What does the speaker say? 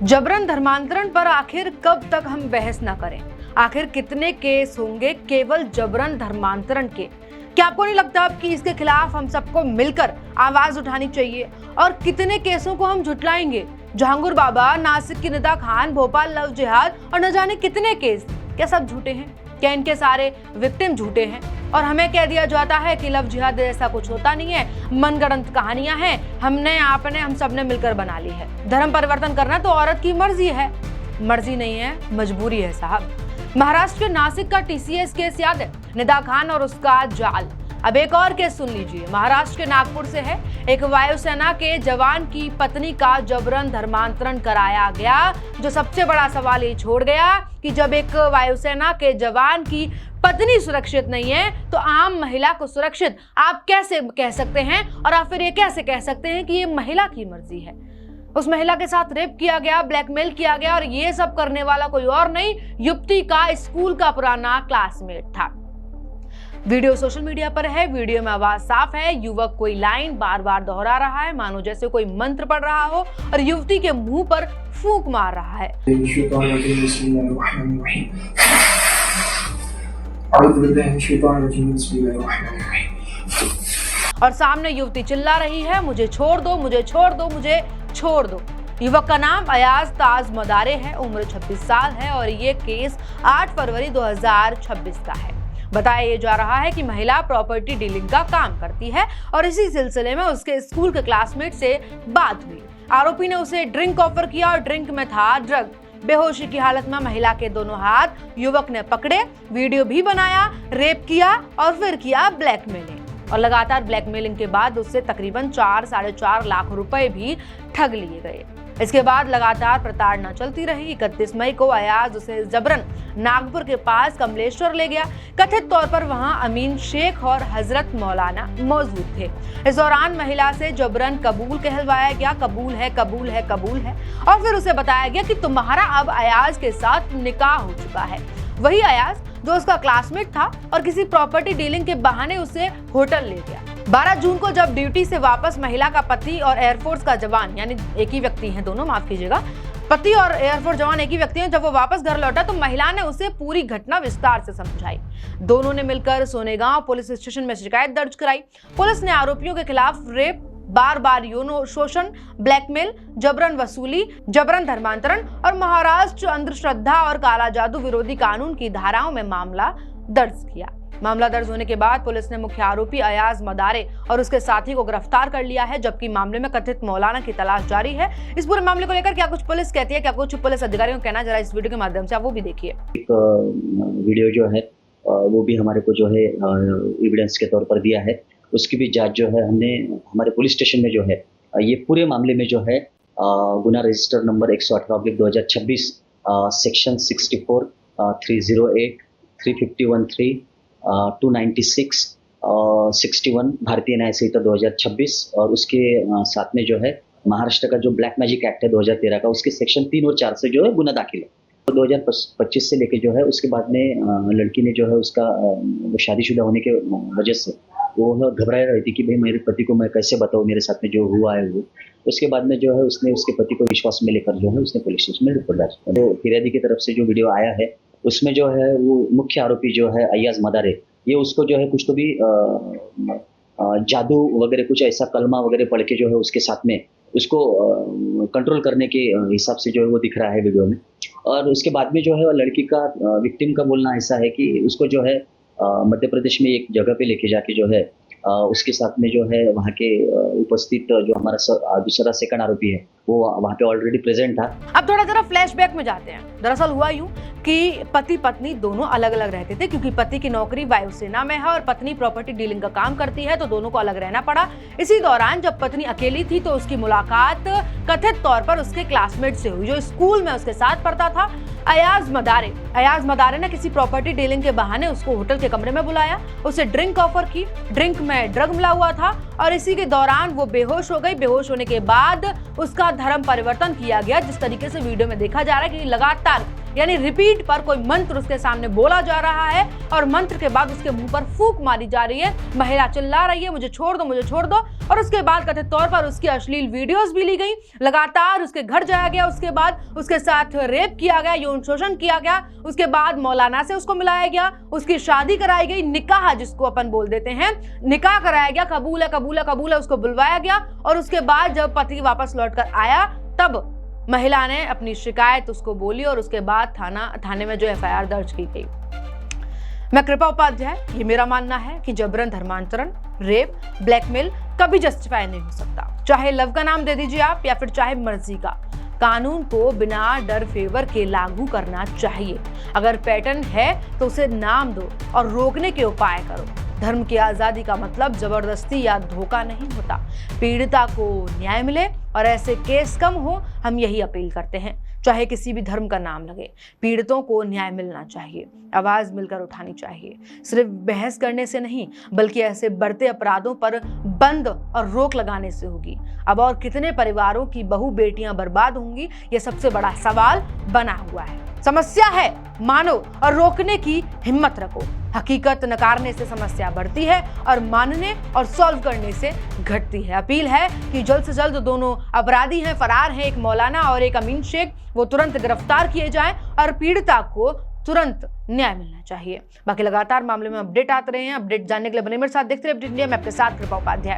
जबरन धर्मांतरण पर आखिर कब तक हम बहस न करें? आखिर कितने केस होंगे केवल जबरन धर्मांतरण के? क्या आपको नहीं लगता अब कि इसके खिलाफ हम सबको मिलकर आवाज उठानी चाहिए? और कितने केसों को हम झुटलाएंगे? जहांगीर बाबा, नासिक की निदा खान, भोपाल लव जिहाद और न जाने कितने केस, क्या सब झूठे हैं? क्या इनके सारे विक्टिम झूठे हैं? और हमें कह दिया जाता है कि लव जिहाद ऐसा कुछ होता नहीं है, मनगढ़ंत कहानियां हैं, हमने आपने हम सबने मिलकर बना ली है। धर्म परिवर्तन करना तो औरत की मर्जी है, मर्जी नहीं है, मजबूरी है साहब। महाराष्ट्र के नासिक का टीसीएस केस याद है? निदा खान और उसका जाल। अब एक और केस सुन लीजिए, महाराष्ट्र के नागपुर से है। एक वायुसेना के जवान की पत्नी का जबरन धर्मांतरण कराया गया। जो सबसे बड़ा सवाल ये छोड़ गया कि जब एक वायुसेना के जवान की पत्नी सुरक्षित नहीं है तो आम महिला को सुरक्षित आप कैसे कह सकते हैं? और आप फिर ये कैसे कह सकते हैं कि ये महिला की मर्जी है? उस महिला के साथ रेप किया गया, ब्लैकमेल किया गया और ये सब करने वाला कोई और नहीं, युवती का स्कूल का पुराना क्लासमेट था। वीडियो सोशल मीडिया पर है, वीडियो में आवाज साफ है। युवक कोई लाइन बार बार दोहरा रहा है, मानो जैसे कोई मंत्र पढ़ रहा हो और युवती के मुंह पर फूंक मार रहा है। और सामने युवती चिल्ला रही है, मुझे छोड़ दो, मुझे छोड़ दो, मुझे छोड़ दो। युवक का नाम अयाज ताज मदारे है, उम्र 26 साल है और ये केस 8 फरवरी 2026 का है। बताया ये जा रहा है कि महिला प्रॉपर्टी डीलिंग का काम करती है और इसी सिलसिले में उसके स्कूल के क्लासमेट से बात हुई। आरोपी ने उसे ड्रिंक ऑफर किया और ड्रिंक में था ड्रग। बेहोशी की हालत में महिला के दोनों हाथ युवक ने पकड़े, वीडियो भी बनाया, रेप किया और फिर किया ब्लैकमेलिंग। और लगातार ब्लैकमेलिंग के बाद उससे तकरीबन 4-4.5 लाख रुपए भी ठग लिए गए। इसके बाद लगातार प्रताड़ना चलती रही। 31 मई को अयाज उसे जबरन नागपुर के पास कमलेश्वर ले गया। कथित तौर पर वहां अमीन शेख और हजरत मौलाना मौजूद थे। इस दौरान महिला से जबरन कबूल कहलवाया गया, कबूल है, कबूल है, कबूल है। और फिर उसे बताया गया कि तुम्हारा अब अयाज के साथ निकाह हो चुका है। वही अयाज जो उसका क्लासमेट था और किसी प्रॉपर्टी डीलिंग के बहाने उसे होटल ले गया। 12 जून को जब ड्यूटी से वापस महिला का पति और एयरफोर्स का जवान, यानी एक ही व्यक्ति हैं दोनों, माफ कीजिएगा, पति और एयरफोर्स जवान एक ही व्यक्ति हैं, जब वो वापस घर लौटा तो महिला ने उसे पूरी घटना विस्तार से समझाई। दोनों ने मिलकर सोनेगांव पुलिस स्टेशन में शिकायत दर्ज कराई। पुलिस ने आरोपियों के खिलाफ रेप, बार बार यौन शोषण, ब्लैकमेल, जबरन वसूली, जबरन धर्मांतरण और महाराष्ट्र अंधश्रद्धा और काला जादू विरोधी कानून की धाराओं में मामला दर्ज किया। मामला दर्ज होने के बाद पुलिस ने मुख्य आरोपी अयाज मदारे और उसके साथी को गिरफ्तार कर लिया है, जबकि मामले में कथित मौलाना की तलाश जारी है। इस पूरे मामले को लेकर क्या कुछ पुलिस कहती है, क्या कुछ पुलिस अधिकारियों को कहना, जरा इस वीडियो के माध्यम से आप वो भी देखिए। एक वीडियो जो है वो भी हमारे को जो है एविडेंस के तौर पर दिया है, उसकी भी जांच जो है हमने हमारे पुलिस स्टेशन में जो है ये पूरे मामले में जो है गुना रजिस्टर नंबर 118/2026 सेक्शन 64, 308, 351(3), 296, 61 भारतीय न्याय संहिता 2026 और उसके साथ में जो है महाराष्ट्र का जो ब्लैक मैजिक एक्ट है 2013 का, उसके सेक्शन 3 और 4 से जो है गुना दाखिल है। तो 2025 से लेके जो है उसके बाद में लड़की ने जो है उसका शादीशुदा होने के वजह से वो घबराई रही थी कि भाई मेरे पति को मैं कैसे बताऊँ मेरे साथ में जो हुआ है वो। उसके बाद में जो है उसने उसके पति को विश्वास में लेकर जो है उसने पुलिस स्टेशन में रिपोर्ट दर्ज किया। तो फिर्यादी की तरफ से जो वीडियो आया है उसमें जो है वो मुख्य आरोपी जो है अयाज मदारे, ये उसको जो है कुछ तो भी जादू वगैरह कुछ ऐसा कलमा वगैरह पढ़ के जो है उसके साथ में उसको कंट्रोल करने के हिसाब से जो है वो दिख रहा है वीडियो में। और उसके बाद में जो है लड़की का विक्टिम का बोलना ऐसा है कि उसको जो है मध्य प्रदेश में एक जगह पे लेके जाके जो है उसके साथ में जो है वहाँ के उपस्थित जो हमारा दूसरा सेकंड आरोपी है वो वहाँ पे ऑलरेडी प्रेजेंट था। अब थोड़ा जरा फ्लैशबैक में जाते हैं। दरअसल हुआ यूं कि पति पत्नी दोनों अलग अलग रहते थे, क्योंकि पति की नौकरी वायुसेना में है और पत्नी प्रॉपर्टी डीलिंग का काम करती है, तो दोनों को अलग रहना पड़ा। इसी दौरान जब पत्नी अकेली थी तो उसकी मुलाकात कथित तौर पर उसके क्लासमेट से हुई जो स्कूल में उसके साथ पढ़ता था, अयाज मदारे। अयाज मदारे ने किसी प्रॉपर्टी डीलिंग के बहाने उसको होटल के कमरे में बुलाया, उसे ड्रिंक ऑफर की, ड्रिंक में ड्रग मिला हुआ था और इसी के दौरान वो बेहोश हो गई। बेहोश होने के बाद उसका धर्म परिवर्तन किया गया। जिस तरीके से वीडियो में देखा जा रहा है कि लगातार यानी रिपीट पर कोई मंत्र उसके सामने बोला जा रहा है और मंत्र के बाद उसके मुंह पर फूंक मारी जा रही है। महिला चिल्ला रही है मुझे छोड़ दो, मुझे छोड़ दो। और उसके बाद कथित तौर पर उसकी अश्लील वीडियोस भी ली गई। लगातार उसके घर जाया गया, उसके बाद उसके साथ रेप किया गया, यौन शोषण किया गया। उसके बाद मौलाना से उसको मिलाया गया, उसकी शादी कराई गई, निकाह जिसको अपन बोल देते हैं, निकाह कराया गया। कबूल है कबूल है कबूल है उसको बुलवाया गया। और उसके बाद जब पति वापस लौट कर आया तब महिला ने अपनी शिकायत उसको बोली और उसके बाद थाने में जो एफआईआर दर्ज की गई। मैं कृपा उपाध्याय, ये मेरा मानना है कि जबरन धर्मांतरण, रेप, ब्लैकमेल कभी जस्टिफाई नहीं हो सकता। चाहे लव का नाम दे दीजिए आप या फिर चाहे मर्जी का, कानून को बिना डर फेवर के लागू करना चाहिए। अगर पैटर्न है तो उसे नाम दो और रोकने के उपाय करो। धर्म की आजादी का मतलब जबरदस्ती या धोखा नहीं होता। पीड़िता को न्याय मिले और ऐसे केस कम हो, हम यही अपील करते हैं। चाहे किसी भी धर्म का नाम लगे, पीड़ितों को न्याय मिलना चाहिए, आवाज मिलकर उठानी चाहिए। सिर्फ बहस करने से नहीं बल्कि ऐसे बढ़ते अपराधों पर बंद और रोक लगाने से होगी। अब और कितने परिवारों की बहू बेटियां बर्बाद होंगी, ये सबसे बड़ा सवाल बना हुआ है। समस्या है, मानो और रोकने की हिम्मत रखो। हकीकत नकारने से समस्या बढ़ती है और मानने और सॉल्व करने से घटती है। अपील है कि जल्द से जल्द दोनों अपराधी हैं, फरार हैं, एक मौलाना और एक अमीन शेख, वो तुरंत गिरफ्तार किए जाएं और पीड़िता को तुरंत न्याय मिलना चाहिए। बाकी लगातार मामले में अपडेट आते रहे हैं। अपडेट जानने के लिए बने मेरे साथ देखते रहिए अपडेट इंडिया। मैं आपके साथ कृपा उपाध्याय।